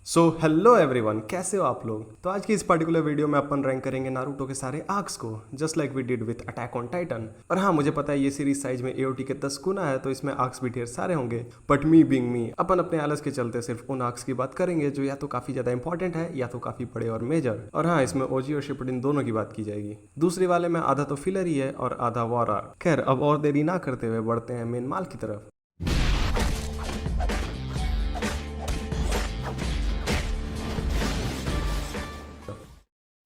So hello everyone, कैसे हो आप लोग। तो आज की इस पर्टिकुलर वीडियो में अपन रैंक करेंगे नारुतो के सारे आर्क्स को, just like we did with Attack on Titan. और हाँ, मुझे पता है ये सीरीज साइज में एओटी के 10 गुना है, तो इसमें आर्क्स भी ढेर सारे होंगे। बट मी बिंग मी, अपन अपने आलस के चलते सिर्फ उन आर्क्स की बात करेंगे जो या तो काफी ज्यादा इंपॉर्टेंट है या तो काफी बड़े और मेजर। और हाँ, इसमें ओजी और शिपुडिन दोनों की बात की जाएगी। दूसरे वाले में आधा तो फिलर ही है और आधा वॉर आर्क। खैर, अब और देरी ना करते हुए बढ़ते हैं मेन माल की तरफ।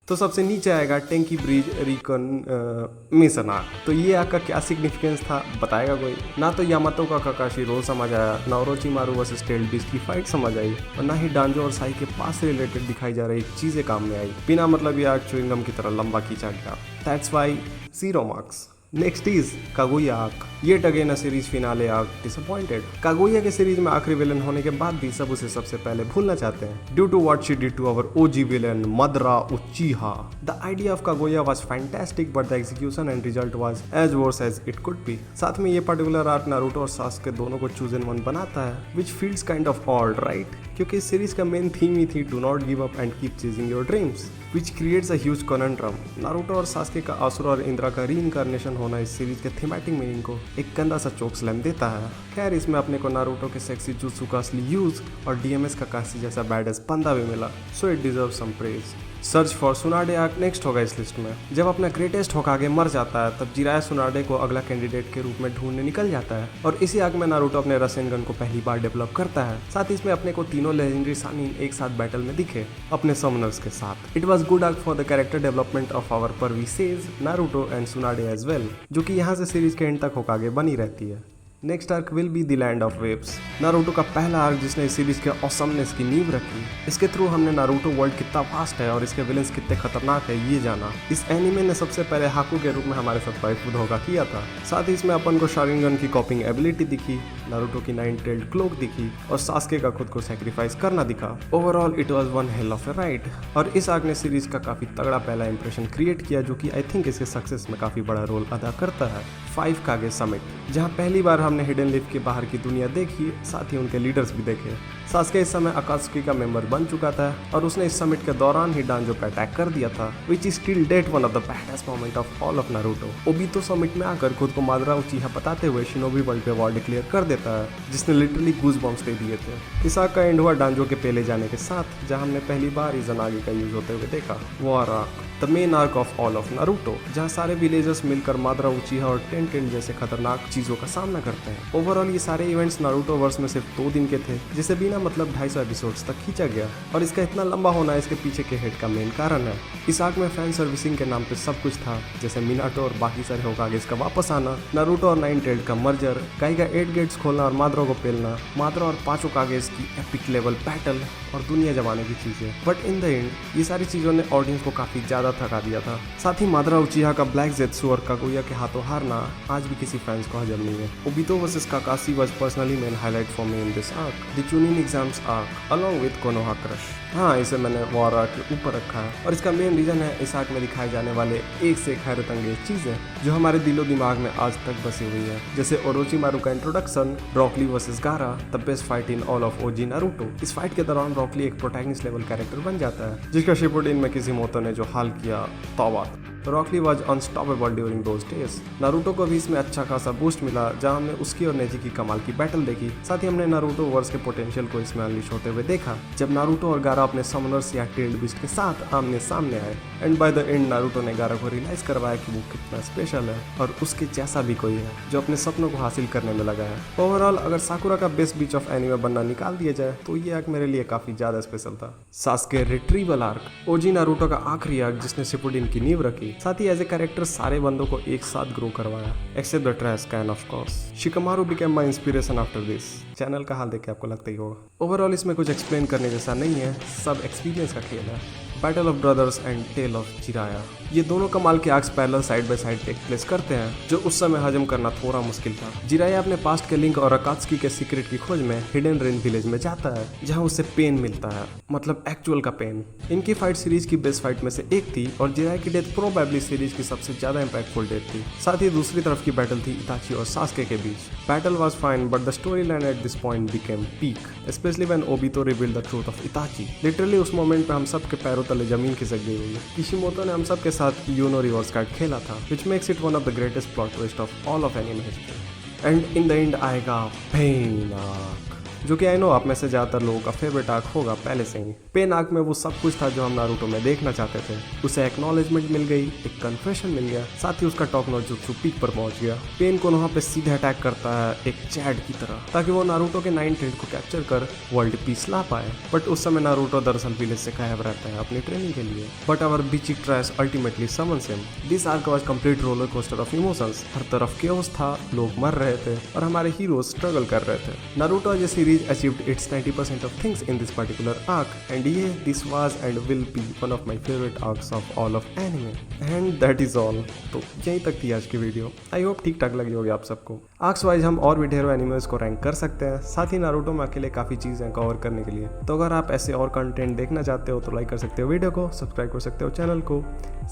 तो सबसे नीचे आएगा टेंकी ब्रिज रिकन मिशन आर्क। तो ये आर्क का क्या सिग्निफिकेंस था बताएगा कोई? ना तो यामातो का काकाशी रोल समझ आया, ना ओरोचिमारू वर्सेस टेल बीस्ट की फाइट समझ आई, और ना ही डांजो और साई के पास से रिलेटेड दिखाई जा रही चीजें काम में आई। बिना मतलब ये आर्क च्युइंगम की तरह लंबा खींचा गया। That's why 0 marks. Next is Kaguya arc. ये again series finale arc disappointed. Kaguya के सीरीज में आखिरी विलन होने के बाद भी सब उसे सबसे पहले भूलना चाहते हैं, due to what she did to our OG villain Madara Uchiha. The idea of Kaguya was fantastic, but the execution and result was as worse as it could be. साथ में ये पर्टिकुलर आर्क नारुतो और सासुके दोनों को choose इन one बनाता है, which feels kind of odd, right? क्योंकि इस सीरीज का मेन थीम ही थी do not give up and keep chasing your dreams, which creates a huge conundrum. Naruto और सासुके का असुर और इंद्रा का रीइंकार्नेशन होना इस सीरीज के थीमेटिक मीनिंग को एक गंदा सा चोक स्लैम देता है। खैर, इसमें अपने को नारुतो के सेक्सी जुत्सु का असली यूज और डीएमएस का काशी जैसा बैडएस बंदा भी मिला, so it deserve some praise. Search for Tsunade arc next होगा इस लिस्ट में। जब अपना ग्रेटेस्ट होकागे मर जाता है, तब जिराया सुनाडे को अगला कैंडिडेट के रूप में ढूंढने निकल जाता है, और इसी आर्क में नारुतो अपने रसेनगन को पहली बार डेवलप करता है। साथ ही इसमें अपने को तीनों लेजेंडरी सानिन एक साथ बैटल में दिखे अपने समनर्स के साथ। It was good arc for the character development of our pervy sage Naruto and Tsunade as well, जो कि यहाँ से सीरीज के एंड तक होकागे बनी रहती है। Next arc will be the land of waves. Naruto का पहला आर्क जिसने इस सीरीज के ऑसमनेस की नींव रखी। इसके थ्रू हमने नारुतो वर्ल्ड कितना वास्ट है और इसके विलेंस कितने खतरनाक है ये जाना। इस एनिमे ने सबसे पहले हाकू के रूप में हमारे साथ वाइफू धोखा किया था। साथ ही इसमें अपन को शारिंगन की कॉपिंग एबिलिटी दिखी, नारुतो की 9 टेल्ड क्लोक दिखी, और सासुके का खुद को सेक्रीफाइस करना दिखा। Overall it was one hell of A ride, और इस आर्क ने सीरीज का काफी तगड़ा पहला इंप्रेशन क्रिएट किया, जो कि आई थिंक इसके सक्सेस में काफी बड़ा रोल अदा करता है। 5 कागे समिट, जहां पहली बार हमने हिडन लिफ के बाहर की दुनिया देखी, साथ ही उनके लीडर्स भी देखे। सासुके इस समय अकात्सुकी का मेंबर बन चुका था, और उसने इस समिट के दौरान ही डांजो पे अटैक कर दिया था, which is still date one of the baddest moment of all of Naruto. Obito summit में आकर खुद को मादरा उचिहा बताते हुए शिनोबी वर्ल्ड पे वॉर डिक्लेयर कर देता है, जिसने लिटरली गूज बम्स दे दिए थे। इस आर्क का एंड हुआ डांजो के पेले जाने के साथ, जहां हमने पहली बार इज़नागी का यूज होते हुए देखा। War arc, the main arc of all of Naruto, जहां सारे विलेजर्स मिलकर मादरा उचिहा और टेन जैसे खतरनाक चीजों का सामना करते हैं। ओवरऑल ये सारे इवेंट्स नारुतो वर्स में सिर्फ 2 दिन के थे, जिसे बिना मतलब 250 एपिसोड्स तक खींचा गया, और इसका इतना लंबा होना इसके पीछे के हेड का मेन कारण है। इस आर्क में फैन सर्विसिंग के नाम पे सब कुछ था, जैसे मिनाटो और बाकी सारे होकागेस का वापस आना, नारुतो और 9 टेल्ड का मर्जर, गाई का 8 गेट्स खोलना और मादरा को पेलना, मादरा और 5 होकागेस की एपिक लेवल बैटल, और दुनिया जमाने की चीजें। बट इन द एंड ये सारी चीजों ने ऑडियंस को काफी ज्यादा थका दिया था। साथ ही मादरा उचिहा का ब्लैक जेत्सु और कागुया के हाथों हारना आज भी किसी फैंस को हजम नहीं है। Obito versus Kakashi was personally main highlight for me in this arc, the Chunin exams arc along with Konoha crush. हाँ, इसे मैंने वॉर आर्क के ऊपर रखा है, और इसका मेन रीजन है इस आर्क में दिखाए जाने वाले एक से एक हैरत अंगेज चीजें जो हमारे दिलो दिमाग में आज तक बसी हुई है, जैसे ओरोचिमारू का इंट्रोडक्शन, रॉकली वर्सेस गारा, the best fight in all of OG Naruto. इस फाइट के दौरान रॉकली एक प्रोटैगनिस्ट लेवल कैरेक्टर बन जाता है, जिसका शिपुडिन में किसी मोतो ने जो हाल किया, तौबा। Rock Lee was unstoppable during those days. Naruto को भी इसमें अच्छा खासा बूस्ट मिला, जहां हमने उसकी और नेजी की कमाल की बैटल देखी। साथ ही हमने नारुतो वर्स के पोटेंशियल को इसमें अनलिश होते हुए देखा, जब नारुतो और गारा अपने समनर्स या टेल्ड बीस्ट के साथ आमने सामने आए, and by the end Naruto ने गारा को रियलाइज करवाया कि वो कितना स्पेशल है, और उसके जैसा भी कोई है जो अपने सपनों को हासिल करने में लगा है। ओवरऑल अगर साकुरा का बेस्ट बीच ऑफ एनिमे बनना निकाल दिया जाए, तो ये आर्क मेरे लिए काफी ज्यादा स्पेशल था। सासुके रिट्रीवल आर्क, ओजी नारुतो का आखिरी आर्क जिसने शिपुडिन की नींव रखी, साथ ही एज ए कैरेक्टर सारे बंदों को एक साथ ग्रो करवाया, except the trash can of course. Shikamaru became my inspiration after this. Channel का हाल देख के आपको लगता ही होगा। ओवरऑल इसमें कुछ एक्सप्लेन करने जैसा नहीं है, सब एक्सपीरियंस का खेल है। Battle of brothers and tale of Jiraiya. ये दोनों कमाल के arcs parallel side by side take place करते हैं, जो उस समय हजम करना थोड़ा मुश्किल था। जिराया अपने पास्ट के लिंक और अकात्सुकी के सीक्रेट की खोज में हिडन रेन विलेज में जाता है, जहां उसे पेन मिलता है, मतलब एक्चुअल का पेन। इनकी फाइट सीरीज की बेस्ट फाइट में से एक थी और जिराया की डेथ प्रोबेबली सीरीज की सबसे ज्यादा इंपैक्टफुल डेथ थी। साथ ही दूसरी तरफ की बैटल थी इताची और सास्के के बीच। Battle was fine but the story line at this point became peak, especially when Obito revealed the truth of Itachi. Literally उस मोमेंट पे हम सब के पैरों तले जमीन खिसक गई हुई। किशिमोतो ने हम सब के साथ यूनो रिवर्स कार्ड खेला था, which makes it one of the greatest plot twist of all of anime history. And in the end आएगा पेन आर्क, जो कि आई नो आप में से ज़्यादातर लोगों का फेवरेट आर्क होगा पहले से ही। पेन आर्क में वो सब कुछ था जो हम नारुतो में देखना चाहते थे। उसे एक्नॉलेजमेंट मिल गई, एक कन्फेशन मिल गया, साथ ही उसका टॉप नॉच जुत्सु पीक पर पहुंच गया। पेन को वहाँ पे सीधे अटैक करता है एक चैड की तरह, ताकि वो नारुतो के 9th हेड को कैप्चर कर वर्ल्ड पीस ला पाए। बट उस समय नारुतो दरअसल विलेज से गायब रहता है अपनी ट्रेनिंग के लिए। But our bitchy trash ultimately summons him. This arc was complete roller coaster of emotions. हर तरफ केओस था, लोग मर रहे थे और हमारे हीरोज स्ट्रगल कर रहे थे। Naruto as a series achieved its 90% of things in this particular arc, and yeah, this was and will be one of my favorite arcs of all of anime. And that is all. तो यहीं तक थी आज की video. I hope ठीक ठाक लगी होगी आप सबको। आर्क्स वाइज हम और भी ढेरों एनिमेज को रैंक कर सकते हैं, साथ ही नारुतो में अकेले काफ़ी चीज़ें कवर करने के लिए। तो अगर आप ऐसे और कंटेंट देखना चाहते हो तो लाइक कर सकते हो वीडियो को, सब्सक्राइब कर सकते हो चैनल को।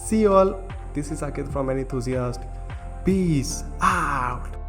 See you all, this is Saqib from an enthusiast. Peace out.